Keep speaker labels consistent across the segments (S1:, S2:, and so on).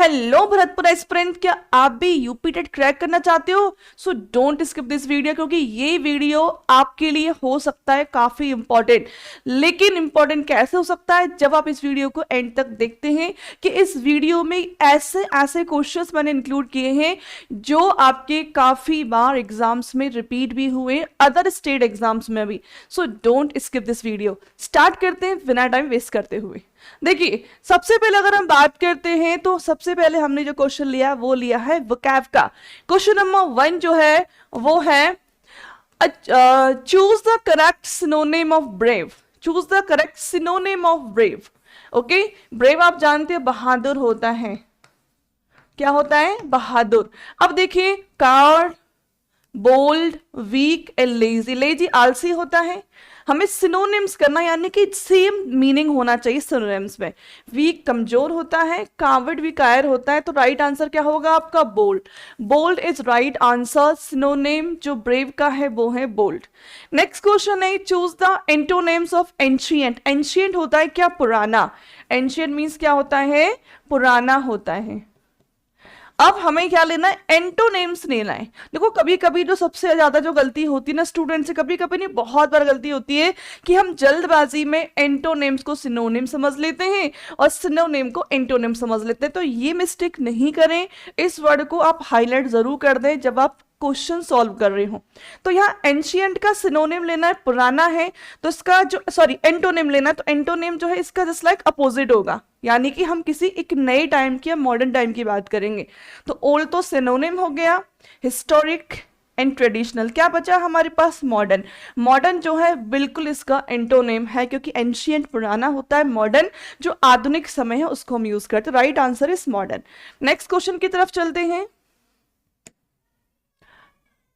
S1: Hello Bharatpur aspirant, क्या आप भी यूपी टेट क्रैक करना चाहते हो? So don't skip this video, क्योंकि ये वीडियो आपके लिए हो सकता है काफी इंपॉर्टेंट। लेकिन इंपॉर्टेंट कैसे हो सकता है? जब आप इस वीडियो को एंड तक देखते हैं कि इस वीडियो में ऐसे ऐसे क्वेश्चंस मैंने इंक्लूड किए हैं जो आपके काफी बार एग्जाम्स में रिपीट भी हुए, अदर स्टेट एग्जाम्स में भी। So don't skip this video. Start करते हैं बिना टाइम वेस्ट करते हुए। देखिए, सबसे पहले अगर हम बात करते हैं तो सबसे पहले हमने जो क्वेश्चन लिया वो लिया है वोकैब का। क्वेश्चन नंबर 1 जो है वो है choose the correct synonym of brave. Choose the correct synonym of brave. Okay, brave आप जानते हैं बहादुर होता है। क्या होता है? बहादुर। अब देखिए, coward, bold, weak and lazy. Lazy आलसी होता है। हमें सिनोनिम्स करना, यानी कि सेम मीनिंग होना चाहिए सिनोनिम्स में। वीक कमजोर होता है, कावर्ड भी कायर होता है। तो राइट आंसर क्या होगा आपका? Bold. Bold is right answer. Synonym जो ब्रेव का है वो है बोल्ड। नेक्स्ट क्वेश्चन है choose the antonyms of ancient. Ancient होता है क्या? पुराना। एंशिएंट मीन्स क्या होता है? पुराना होता है। अब हमें क्या लेना है? एंटोनेम्स लेना है। देखो, कभी कभी जो सबसे ज्यादा जो गलती होती है ना स्टूडेंट से, कभी कभी नहीं बहुत बार गलती होती है कि हम जल्दबाजी में एंटोनेम्स को सिनोनिम समझ लेते हैं और सिनोनिम को एंटोनिम समझ लेते हैं। तो ये मिस्टेक नहीं करें। इस वर्ड को आप हाईलाइट जरूर कर दें जब आप क्वेश्चन सॉल्व कर रहे हो। तो यहाँ एंशिएंट का सिनोनिम लेना है, पुराना है, तो इसका जो एंटोनिम लेना है, तो एंटोनिम जो है इसका जस्ट लाइक अपोजिट होगा। यानी कि हम किसी एक नए टाइम की या मॉडर्न टाइम की बात करेंगे। तो ओल्ड तो सिनोनिम हो गया, हिस्टोरिक एंड ट्रेडिशनल। क्या बचा हमारे पास? मॉडर्न। मॉडर्न जो है बिल्कुल इसका एंटोनिम है, क्योंकि एंशिएंट पुराना होता है, मॉडर्न जो आधुनिक समय है उसको हम यूज करते हैं। Right answer is modern. Next question की तरफ चलते हैं।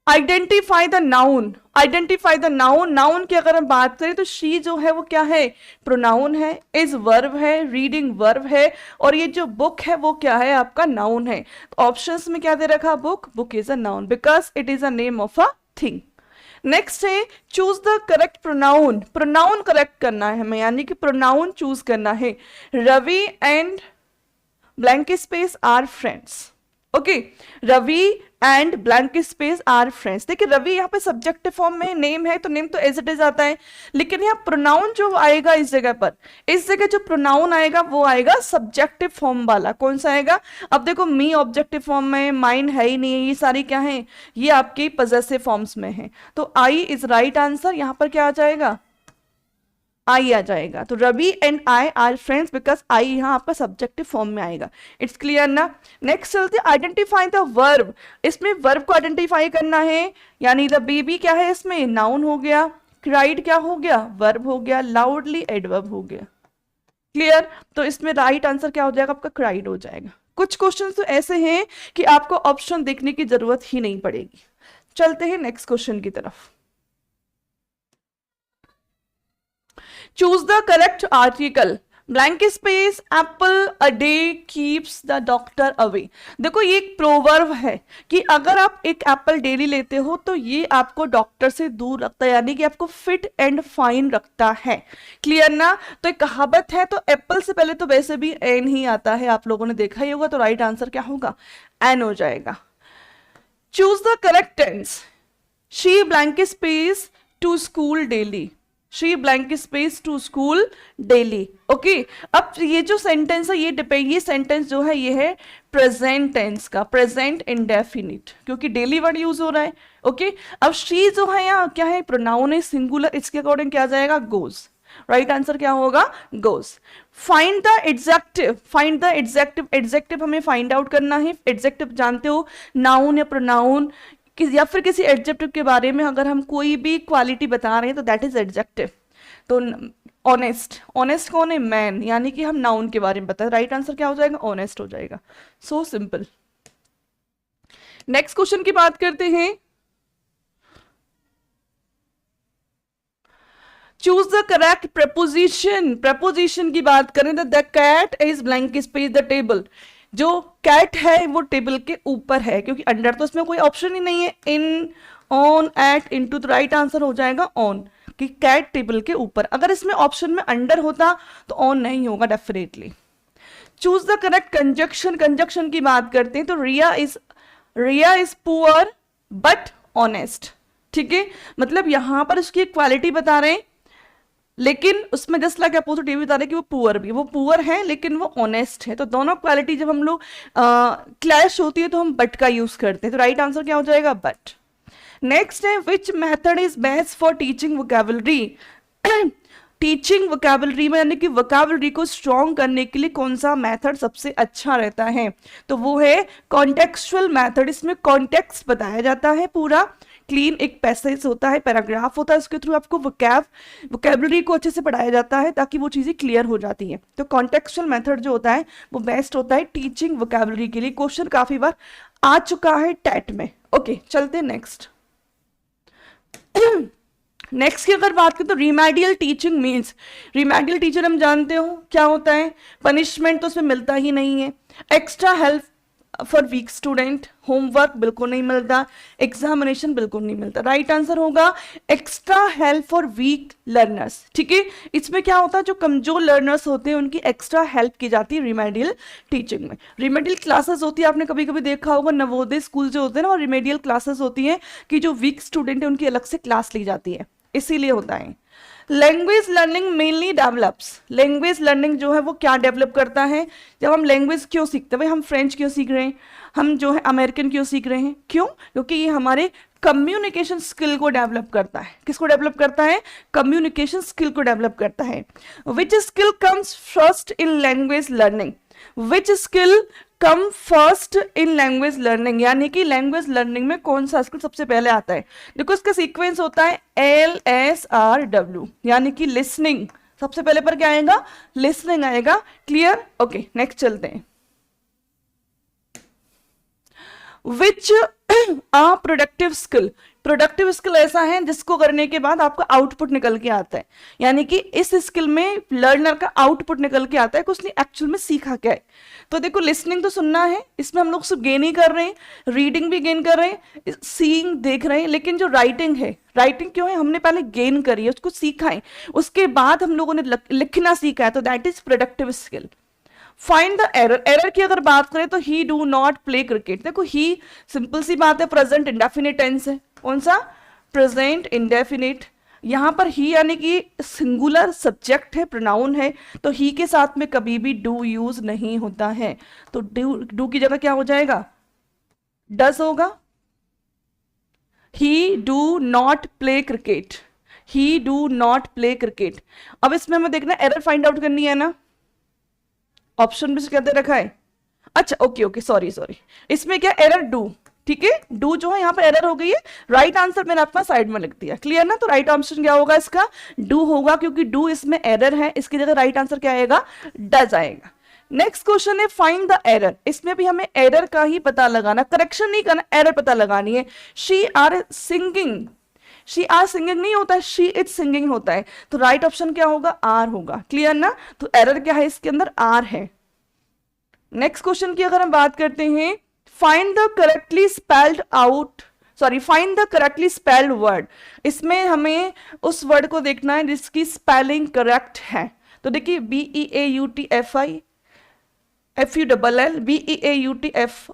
S1: Identify the noun. Identify the noun. Noun की अगर हम बात करें तो शी जो है वो क्या है? प्रोनाउन है। इज वर्ब है। रीडिंग वर्ब है। और ये जो बुक है वो क्या है? आपका नाउन है। तो ऑप्शंस में क्या दे रखा? Book. Book is a noun because it is a name of a thing. Next है choose the correct pronoun. Pronoun correct करना है हमें, यानी कि प्रोनाउन चूज करना है। Ravi and blank space are friends. Okay, Ravi and blank space are friends. देखिए, रवि यहाँ पे सब्जेक्टिव फॉर्म में नेम है तो नेम तो एज इट इज आता है, लेकिन यहाँ प्रोनाउन जो आएगा इस जगह पर, इस जगह जो प्रोनाउन आएगा वो आएगा सब्जेक्टिव फॉर्म वाला। कौन सा आएगा? अब देखो, मी ऑब्जेक्टिव फॉर्म में, माइन है ही नहीं है, ये सारी क्या है? ये आपके पजेसिव फॉर्म्स में है। तो आई इज राइट आंसर। यहाँ पर क्या आ जाएगा? आई आ जाएगा। तो Ravi and I are friends because I यहाँ आपका सब्जेक्टिव फॉर्म में आएगा। इट्स क्लियर ना? नेक्स्ट चलते आइडेंटिफाई द वर्ब। इसमें वर्ब को आइडेंटिफाई करना है, यानी द बेबी क्या है इसमें? नाउन हो गया। क्राइड क्या हो गया? वर्ब हो गया। लाउडली एडवर्ब हो गया। क्लियर? तो इसमें राइट आंसर क्या हो जाएगा आपका? क्राइड हो जाएगा। कुछ क्वेश्चन तो ऐसे हैं कि आपको ऑप्शन देखने की जरूरत ही नहीं पड़ेगी। चलते हैं नेक्स्ट क्वेश्चन की तरफ। Choose the correct article. Blank space Apple a day keeps the doctor away. देखो, ये एक प्रोवर्ब है कि अगर आप एक एप्पल डेली लेते हो तो ये आपको डॉक्टर से दूर रखता है, यानी कि आपको फिट एंड फाइन रखता है। क्लियर ना? तो एक कहावत है। तो एप्पल से पहले तो वैसे भी एन ही आता है, आप लोगों ने देखा ही होगा। तो राइट आंसर क्या होगा? एन हो जाएगा। Choose the correct tense. She blank space to school daily. She blank space to school daily. Okay, अब ये जो सेंटेंस है ये सेंटेंस जो है ये है प्रेजेंट टेंस का, प्रेजेंट इंडेफिनिट, क्योंकि डेली वर्ड यूज हो रहा है। ओके, अब शी जो है यहाँ क्या है? प्रोनाउन है, सिंगुलर। इसके अकॉर्डिंग क्या आ जाएगा? गोज। राइट आंसर क्या होगा? Goes. Find the adjective. Find the adjective. Adjective हमें फाइंड आउट करना है। एडजेक्टिव जानते हो, नाउन या प्रोनाउन या फिर किसी एडजेक्टिव के बारे में अगर हम कोई भी क्वालिटी बता रहे हैं तो दैट इज एडजेक्टिव। तो ऑनेस्ट। ऑनेस्ट कौन है? मैन। यानी कि हम नाउन के बारे में बता रहे। राइट आंसर क्या हो जाएगा? ऑनेस्ट हो जाएगा। So simple. नेक्स्ट क्वेश्चन की बात करते हैं। Choose the correct preposition. Preposition की बात करें तो the cat is blank space the table. जो कैट है वो टेबल के ऊपर है, क्योंकि अंडर तो इसमें कोई ऑप्शन ही नहीं है। इन, ऑन, एट, इनटू, तो राइट आंसर हो जाएगा ऑन, कि कैट टेबल के ऊपर। अगर इसमें ऑप्शन में अंडर होता तो ऑन नहीं होगा definitely. Choose the correct conjunction, conjunction की बात करते हैं तो रिया इज पुअर बट ऑनेस्ट, ठीक है, मतलब यहां पर उसकी क्वालिटी बता रहे हैं, लेकिन उसमें जस्ट लाइक अपोजिट ये भी बता रहे हैं कि वो पुअर भी, वो पुअर है लेकिन वो ऑनेस्ट है। तो दोनों क्वालिटी जब हम लोग क्लैश होती है तो हम बट का यूज करते हैं। तो राइट आंसर क्या हो जाएगा? बट। नेक्स्ट है which method is best for teaching vocabulary. Teaching vocabulary में यानी कि वोकैबुलरी को स्ट्रॉन्ग करने के लिए कौन सा मेथड सबसे अच्छा रहता है? तो वो है कॉन्टेक्सुअल मेथड। इसमें कॉन्टेक्स्ट बताया जाता है, पूरा क्लीन एक पैसेज होता है, पैराग्राफ होता है, उसके थ्रू आपको वोकैबुलरी को अच्छे से पढ़ाया जाता है ताकि वो चीज़ें क्लियर हो जाती हैं। तो कॉन्टेक्सुअल मेथड जो होता है वो बेस्ट होता है टीचिंग वोकैबुलरी के लिए। क्वेश्चन काफी बार आ चुका है टेट में। ओके, चलते नेक्स्ट। नेक्स्ट की अगर बात करें तो remedial teaching means, remedial teacher हम जानते हो क्या होता है? पनिशमेंट तो उसमें मिलता ही नहीं है, extra help for weak student, homework बिल्कुल नहीं मिलता, एग्जामिनेशन बिल्कुल नहीं मिलता। राइट आंसर होगा extra help for weak learners, ठीक है। इसमें क्या होता है, जो कमजोर लर्नर्स होते हैं उनकी एक्स्ट्रा हेल्प की जाती है रिमेडियल टीचिंग में। रिमेडियल क्लासेस होती है, आपने कभी कभी देखा होगा नवोदय स्कूल जो होते हैं ना, और रिमेडियल क्लासेस होती हैं कि जो वीक स्टूडेंट है उनकी अलग से क्लास ली जाती है, इसीलिए होता है। Language learning mainly develops, language learning जो है वो क्या डेवलप करता है? जब हम लैंग्वेज क्यों सीखते हैं भाई, हम फ्रेंच क्यों सीख रहे हैं, हम जो है अमेरिकन क्यों सीख रहे हैं, क्यों? क्योंकि ये हमारे कम्युनिकेशन स्किल को डेवलप करता है। किसको डेवलप करता है? कम्युनिकेशन स्किल को डेवलप करता है। Which skill comes first in language learning, which skill come first in language learning, यानी कि लैंग्वेज लर्निंग में कौन सा स्किल सबसे पहले आता है? देखो इसका सीक्वेंस होता है LSRW, यानी कि लिसनिंग। सबसे पहले पर क्या आएगा? लिसनिंग आएगा। क्लियर? ओके, नेक्स्ट चलते हैं। विच आ प्रोडक्टिव स्किल, प्रोडक्टिव स्किल ऐसा है जिसको करने के बाद आपका आउटपुट निकल के आता है, यानी कि इस स्किल में लर्नर का आउटपुट निकल के आता है कि उसने एक्चुअल में सीखा क्या है। तो देखो लिसनिंग तो सुनना है, इसमें हम लोग सिर्फ गेन ही कर रहे हैं, रीडिंग भी गेन कर रहे हैं, सीइंग देख रहे हैं, लेकिन जो राइटिंग है, राइटिंग क्यों है? हमने पहले गेन करी है, उसको सीखा है, उसके बाद हम लोगों ने लिखना सीखा है, तो that is productive skill. Find the error, error की अगर बात करें तो ही डू नॉट प्ले क्रिकेट। देखो ही सिंपल सी बात है, प्रेजेंट इंडेफिनिट टेंस है। कौन सा? Present indefinite. यहां पर ही यानी कि सिंगुलर सब्जेक्ट है, प्रोनाउन है, तो ही के साथ में कभी भी डू यूज नहीं होता है। तो डू की जगह क्या हो जाएगा? डज होगा। ही do not play cricket, he do not play cricket. अब इसमें हमें देखना एरर फाइंड आउट करनी है ना, ऑप्शन भी क्या दे रखा है? अच्छा ओके सॉरी, इसमें क्या एरर डू, ठीक है, डू जो है यहाँ पर एरर हो गई है। राइट आंसर मैंने अपना साइड में लिख दिया। क्लियर ना? तो राइट आंसर क्या होगा इसका? डू होगा, क्योंकि डू इसमें एरर है, इसकी जगह राइट आंसर क्या आएगा? डज आएगा। नेक्स्ट क्वेश्चन है फाइंड द एरर। इसमें भी हमें एरर का ही पता लगाना, करेक्शन नहीं करना, एरर पता लगानी है। She are singing, she are singing नहीं होता है, शी इज सिंगिंग होता है, तो राइट ऑप्शन क्या होगा? आर होगा। क्लियर ना? तो एरर क्या है इसके अंदर? आर है। नेक्स्ट क्वेश्चन की अगर हम बात करते हैं, find the correctly spelled out, sorry find the correctly spelled word. इसमें हमें उस वर्ड को देखना है जिसकी स्पेलिंग करेक्ट है। तो देखिए BEAUTFI FULL, BEAUTFUL,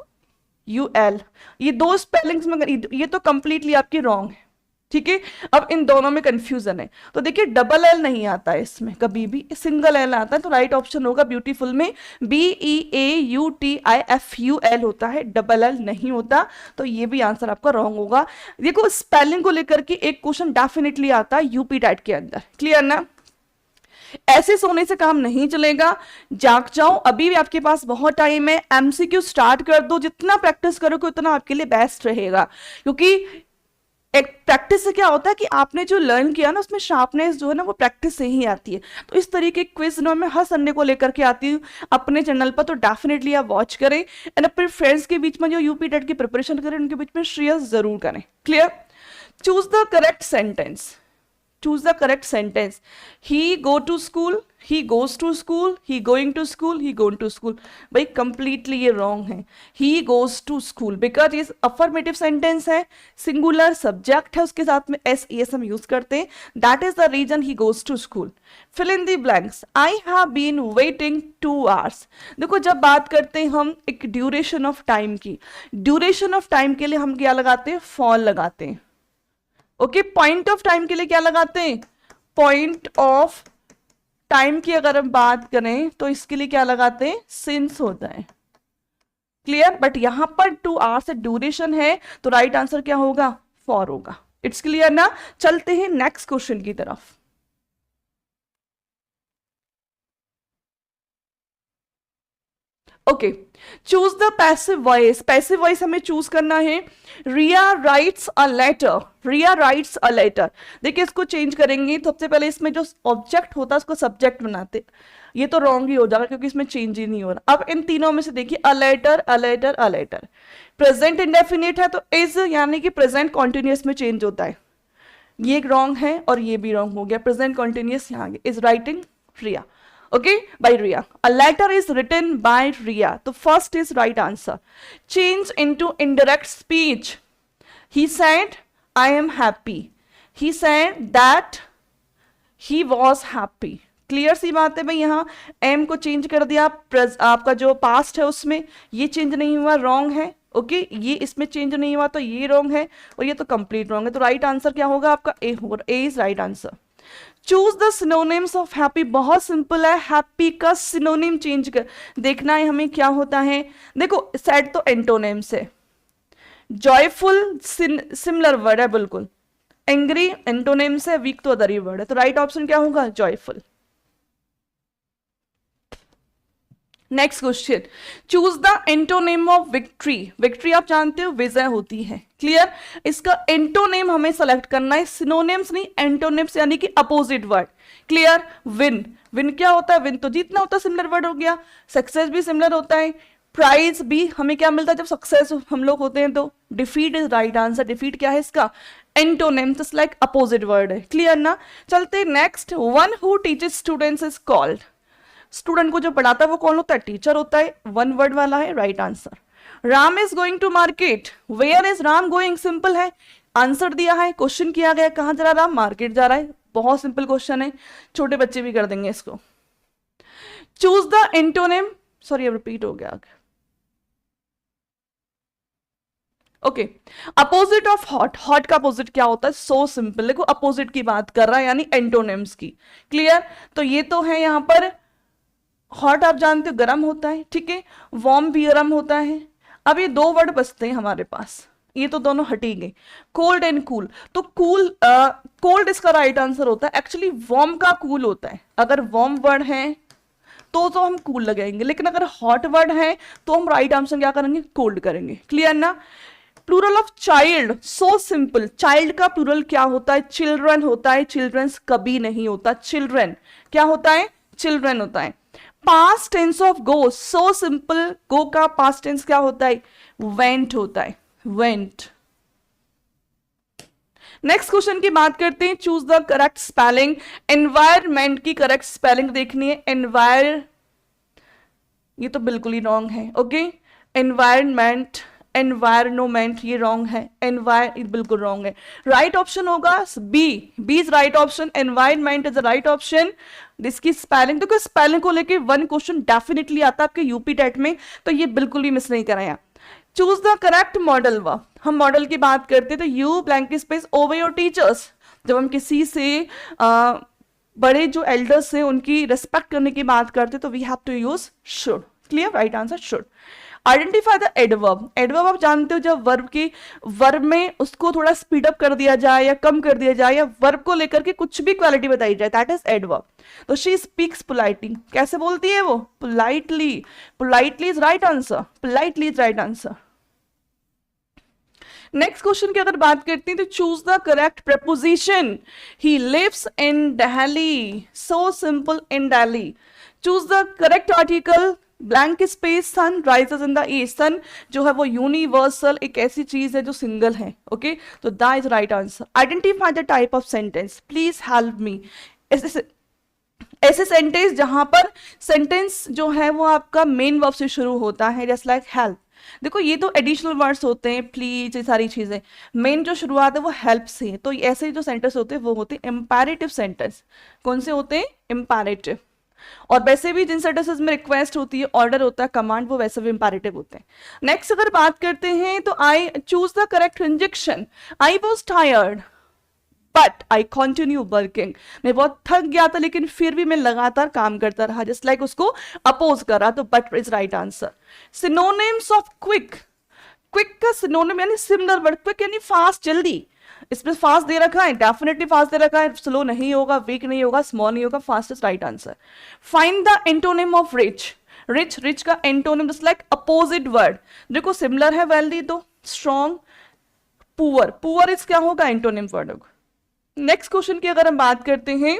S1: ये दो स्पेलिंग्स में ये तो कंप्लीटली आपकी रॉन्ग है, ठीक है। अब इन दोनों में कंफ्यूजन है, तो देखिए डबल एल नहीं आता है इसमें, कभी भी सिंगल एल आता है। तो राइट ऑप्शन होगा ब्यूटीफुल में BEAUTIFUL होता है, डबल एल नहीं होता, तो ये भी आंसर आपका रॉन्ग होगा। देखो स्पेलिंग को लेकर के एक क्वेश्चन डेफिनेटली आता है यूपी टेट के अंदर। क्लियर ना? ऐसे सोने से काम नहीं चलेगा, जाग जाओ, अभी भी आपके पास बहुत टाइम है। MCQ स्टार्ट कर दो, जितना प्रैक्टिस करोगे उतना आपके लिए बेस्ट रहेगा, क्योंकि एक प्रैक्टिस से क्या होता है कि आपने जो लर्न किया ना उसमें शार्पनेस जो है ना वो प्रैक्टिस से ही आती है। तो इस तरीके के क्विज मैं हर संडे को लेकर के आती हूँ अपने चैनल पर, तो डेफिनेटली आप वॉच करें एंड अपने फ्रेंड्स के बीच में जो यूपी टेट की प्रिपरेशन करें उनके बीच में शेयर जरूर करें। Clear? Choose the correct sentence, choose the correct sentence. He go to school, he goes to school, he going to school, he going to school. भाई कंप्लीटली ये रॉन्ग है। He goes to school because ये affirmative sentence है, singular subject है, उसके साथ में S E S हम यूज करते हैं, that is the reason he goes to school. Fill in the blanks, I have been waiting 2 hours। देखो जब बात करते हैं हम एक ड्यूरेशन ऑफ टाइम की, ड्यूरेशन ऑफ टाइम के लिए हम क्या लगाते हैं, फॉर लगाते हैं। ओके, पॉइंट ऑफ टाइम के लिए क्या लगाते हैं, पॉइंट ऑफ टाइम की अगर हम बात करें तो इसके लिए क्या लगाते हैं, सिंस होता है। क्लियर, बट यहां पर 2 hours से ड्यूरेशन है तो राइट आंसर क्या होगा, फॉर होगा। इट्स क्लियर ना। चलते हैं नेक्स्ट क्वेश्चन की तरफ। Okay, choose the passive voice. Passive voice हमें चूज करना है। Riya writes a letter, Riya writes a letter. देखिए इसको चेंज करेंगे, सबसे पहले इसमें जो ऑब्जेक्ट होता है उसको सब्जेक्ट बनाते, ये तो रॉन्ग ही हो जाएगा क्योंकि इसमें चेंज ही नहीं हो रहा। अब इन तीनों में से देखिए, a letter, a letter, a letter. Present indefinite है तो इज यानी कि प्रेजेंट कॉन्टिन्यूअस में चेंज होता है, ये रॉन्ग है और ये भी रॉन्ग हो गया। प्रेजेंट कॉन्टिन्यूअस यहाँ is writing Ria. Okay, by Ria. A letter is written by Ria. The first is right answer. Change into indirect speech. He said, I am happy. He said that he was happy. Clear सी बात है भाई, यहाँ M को change कर दिया, आपका जो पास्ट है उसमें ये चेंज नहीं हुआ, रॉन्ग है। ओके, ये इसमें चेंज नहीं हुआ तो ये रॉन्ग है और ये तो कंप्लीट रॉन्ग है। तो राइट आंसर क्या होगा आपका, ए होगा। A is right answer. Choose the synonyms of happy, बहुत सिंपल है। हैप्पी का सिनोनिम चेंज कर देखना है हमें क्या होता है। देखो सैड तो एंटोनिम्स है, जॉयफुल सिमिलर वर्ड है बिल्कुल, एंग्री एंटोनिम्स है, वीक तो अदर ही वर्ड है। तो राइट ऑप्शन क्या होगा, joyful. Next question, choose the antonym of victory. Victory आप जानते हो विजय होती है। क्लियर, इसका एंटोनेम हमें सेलेक्ट करना है, सिनोनिम्स नहीं, एंटोनिम्स यानी कि opposite word. Clear, win, win क्या होता है, विन तो जीतना होता है, सिमिलर वर्ड हो गया। सक्सेस भी सिमिलर होता है, प्राइज भी हमें क्या मिलता है जब सक्सेस हम लोग होते हैं। तो defeat is right answer. Defeat क्या है इसका, antonym, just like opposite word है। क्लियर ना। चलते next, one who teaches students is called. Student को जो पढ़ाता है वो कौन होता है, टीचर होता है। वन वर्ड वाला है, right answer. Ram is going to market, where is Ram going, simple है, आंसर दिया है, क्वेश्चन किया गया कहां जा रहा राम, मार्केट जा रहा है। बहुत सिंपल क्वेश्चन है, छोटे बच्चे भी कर देंगे इसको। चूज द एंटोनिम, सॉरी अब रिपीट हो गया। Okay, opposite of hot, hot का अपोजिट क्या होता है, सो सिंपल। देखो अपोजिट की बात कर रहा है यानी एंटोनिम्स की। क्लियर, तो ये तो है यहां पर हॉट आप जानते हो गर्म होता है, ठीक है, वार्म भी गर्म होता है। अब ये 2 वर्ड बचते हैं हमारे पास, ये तो दोनों हट ही गए, कोल्ड एंड कूल। तो कूल, कोल्ड इसका राइट आंसर होता है। एक्चुअली वार्म का कूल होता है, अगर वार्म वर्ड है तो हम कूल लगाएंगे, लेकिन अगर हॉट वर्ड है तो हम राइट आंसर क्या करेंगे, कोल्ड करेंगे। क्लियर ना। Plural of child, so simple. Child का प्लूरल क्या होता है, चिल्ड्रन होता है। चिल्ड्रंस कभी नहीं होता, चिल्ड्रन क्या होता है, चिल्ड्रन होता है। Past tense of go, so simple. Go का पास्ट टेंस क्या होता है, वेंट होता है, वेंट। नेक्स्ट क्वेश्चन की बात करते हैं, choose the correct spelling. Environment की करेक्ट स्पेलिंग देखनी है, एनवायर, ये तो बिल्कुल ही रॉन्ग है। ओके, एनवायरमेंट, एनवायरनमेंट ये रॉन्ग है, एनवायर बिल्कुल रॉन्ग है। राइट ऑप्शन होगा B, B is right option, environment is the right option. इसकी स्पेलिंग, देखो स्पेलिंग को लेके 1 क्वेश्चन डेफिनेटली आता है आपके यूपी टेट में, तो ये बिल्कुल भी मिस नहीं कराया। Choose the correct modal verb. हम मॉडल की बात करते हैं तो यू ब्लैंक स्पेस ओबे योर टीचर्स। जब हम किसी से बड़े जो एल्डर्स हैं उनकी रिस्पेक्ट करने की बात करते तो we have to use should. Clear, right answer should. Identify the adverb. Adverb आप जानते हो जब वर्ब की, वर्ब में उसको थोड़ा स्पीड अप कर दिया जाए या कम कर दिया जाए या वर्ब को लेकर के कुछ भी क्वालिटी बताई जाए, दैट इज एडवर्ब। तो शी स्पीक्स पोलाइटली, कैसे बोलती है वो, politely. Politely is right answer, politely is right answer. Next question की अगर बात करते हैं तो choose the correct preposition. He lives in Delhi, so simple, in Delhi. Choose the correct article. Blank space sun rises in the east. Sun जो है वो universal एक ऐसी चीज है जो सिंगल है। ओके, तो that is right answer. Identify the type of sentence, please help me. ऐसे सेंटेंस जहां पर सेंटेंस जो है वो आपका मेन वर्ब से शुरू होता है, जस्ट लाइक हेल्प। देखो ये तो एडिशनल वर्ड्स होते हैं, प्लीज, ये सारी चीजें, मेन जो शुरुआत है वो हेल्प से है। तो ऐसे जो सेंटेंस होते हैं वो होते हैं इंपैरेटिव सेंटेंस। कौन से होते हैं? इंपैरेटिव। और वैसे भी जिन सेंटेंसेस में रिक्वेस्ट होती है, ऑर्डर होता है, कमांड, वो वैसे भी इंपैरेटिव होते हैं। नेक्स्ट अगर बात करते हैं तो I choose the correct conjunction. I was tired but I continue working. मैं बहुत थक गया था लेकिन फिर भी मैं लगातार काम करता रहा, जस्ट लाइक उसको अपोज करा, तो but is right answer. Synonyms of quick. Quick का सिनोनिम यानी सिमिलर वर्ड, क्विक यानी फास्ट, जल्दी। इसमें फास्ट दे रखा है, डेफिनेटली फास्ट दे रखा है, स्लो नहीं होगा, वीक नहीं होगा, स्मॉल नहीं होगा, fast is right answer. Find the antonym of rich. Rich, rich का antonym just like opposite word, देखो सिमिलर है वेल्दी, तो स्ट्रॉन्ग। पुअर, पुअर इज क्या होगा? एंटोनिम वर्ड होगा। नेक्स्ट क्वेश्चन की अगर हम बात करते हैं,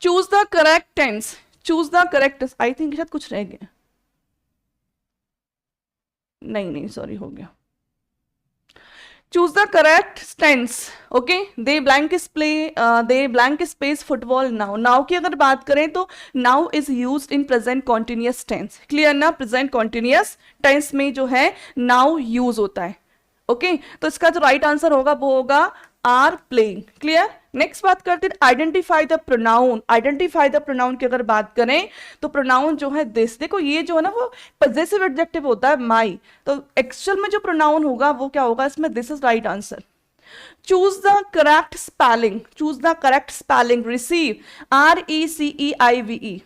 S1: choose the correct tense. Choose the correct, I think शायद कुछ रह गया, नहीं सॉरी, हो गया। Choose the correct tense. Okay, they blank space football now. Now की अगर बात करें तो now is used in present continuous tense. Clear ना? प्रेजेंट कॉन्टिन्यूअस टेंस में जो है नाउ यूज होता है। ओके, तो इसका जो राइट आंसर होगा वो होगा आर प्लेइंग। क्लियर? नेक्स्ट बात करते हैं identify the pronoun. Identify the pronoun की अगर बात करें तो प्रोनाउन जो है दिस, देखो ये जो है ना वो पजेसिव एडजेक्टिव होता है माई, तो एक्चुअल में जो प्रोनाउन होगा वो क्या होगा इसमें? This is right answer. Choose the correct spelling. Choose the correct spelling. Receive, RECEIVE,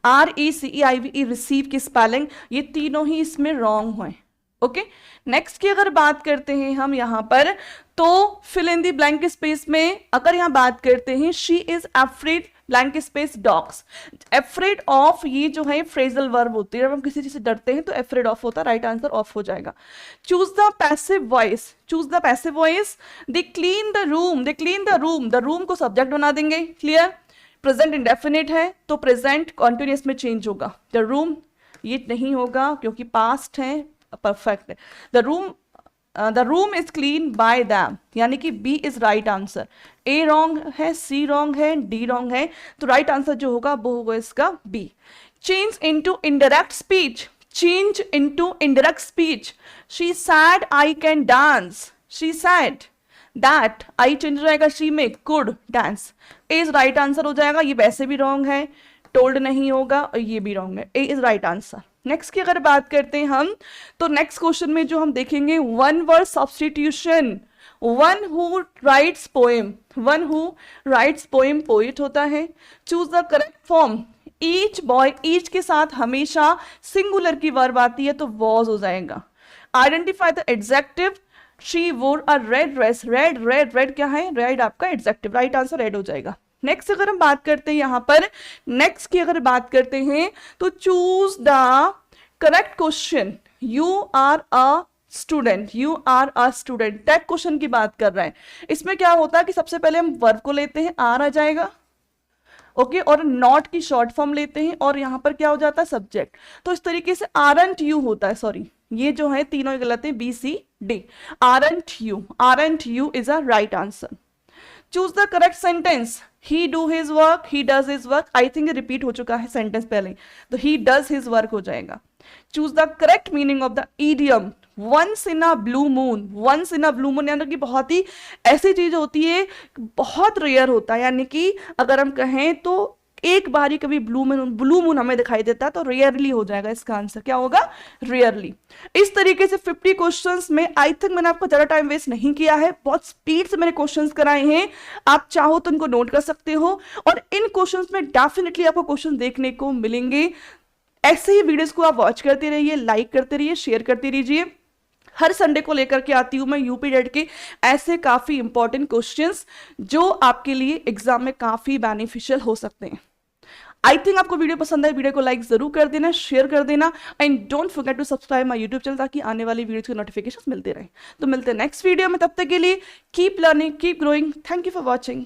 S1: RECEIVE, receive की स्पेलिंग, ये तीनों ही इसमें रॉन्ग है। ओके, नेक्स्ट की अगर बात करते हैं हम यहां पर, तो fill in the blank space में अगर यहां बात करते हैं, she is afraid blank space dogs. Afraid of, ये जो है फ्रेजल वर्ब होती है, जब हम किसी चीज से डरते हैं तो अफ्रेड ऑफ होता है, राइट आंसर ऑफ हो जाएगा। Choose the passive voice. Choose the passive voice. They clean the room. They clean the room, the room को सब्जेक्ट बना देंगे। क्लियर? प्रेजेंट इंडेफिनिट है तो प्रेजेंट कॉन्टिन्यूअस में चेंज होगा। द रूम, ये नहीं होगा क्योंकि पास्ट है, परफेक्ट है। The room is clean by them, यानी कि B is right answer. A wrong है, सी रॉन्ग है, डी रॉन्ग है, तो राइट आंसर जो होगा वो होगा इसका B. Change into indirect speech. Change into indirect speech. She said I can dance. She said that, I change हो जाएगा शी में, could dance. A is right answer हो जाएगा, ये वैसे भी रॉन्ग है, टोल्ड नहीं होगा, और ये भी रॉन्ग है, ए इज राइट आंसर। नेक्स्ट की अगर बात करते हैं हम, तो नेक्स्ट क्वेश्चन में जो हम देखेंगे one word substitution. One who rights poem. One who rights poem poet होता है। Choose the correct form. Each boy, each के साथ हमेशा सिंगुलर की वर्ब आती है तो वॉज हो जाएगा। Identify the adjective. शी वोर अ red dress. Red, red, red क्या है? रेड आपका एडजेक्टिव, राइट आंसर रेड हो जाएगा। नेक्स्ट अगर हम बात करते हैं यहां पर, नेक्स्ट की अगर बात करते हैं तो choose the correct question. You are a student. You are a student, tag question की बात कर रहा है। इसमें क्या होता है कि सबसे पहले हम वर्ब को लेते हैं, आर आ जाएगा, ओके, और नॉट की शॉर्ट फॉर्म लेते हैं, और यहां पर क्या हो जाता है? सब्जेक्ट। तो इस तरीके से आरंट यू होता है, सॉरी ये जो है तीनों ही गलत है, B C D. Aren't you, aren't you is a right answer. Choose the correct sentence. He do his work, he does his work, I think repeat हो चुका है सेंटेंस पहले, तो ही डज हिज वर्क हो जाएगा। Choose the correct meaning of the idiom. Once in a blue moon. Once in a blue moon यानी कि बहुत ही ऐसी चीज होती है, बहुत रेयर होता है, यानी कि अगर हम कहें तो एक बार ही कभी ब्लू मून हमें दिखाई देता है, तो रेयरली हो जाएगा इसका आंसर, क्या होगा? रेयरली। इस तरीके से 50 क्वेश्चंस में आई थिंक मैंने आपको ज्यादा टाइम वेस्ट नहीं किया है, बहुत स्पीड से मैंने क्वेश्चंस कराए हैं, आप चाहो तो इनको नोट कर सकते हो, और इन क्वेश्चंस में डेफिनेटली आपको क्वेश्चन देखने को मिलेंगे। ऐसे ही वीडियोस को आप वॉच करते रहिए, लाइक करते रहिए, शेयर करते रहिए। हर संडे को लेकर के आती हूं मैं यूपी डेट के ऐसे काफी इंपॉर्टेंट क्वेश्चंस जो आपके लिए एग्जाम में काफी बेनिफिशियल हो सकते हैं। आई थिंक आपको वीडियो पसंद है, वीडियो को लाइक जरूर कर देना, शेयर कर देना, and don't forget to subscribe my YouTube channel ताकि आने वाली वीडियोस के नोटिफिकेशन मिलते रहे। तो मिलते हैं नेक्स्ट वीडियो में, तब तक के लिए keep learning, keep growing. Thank you for watching.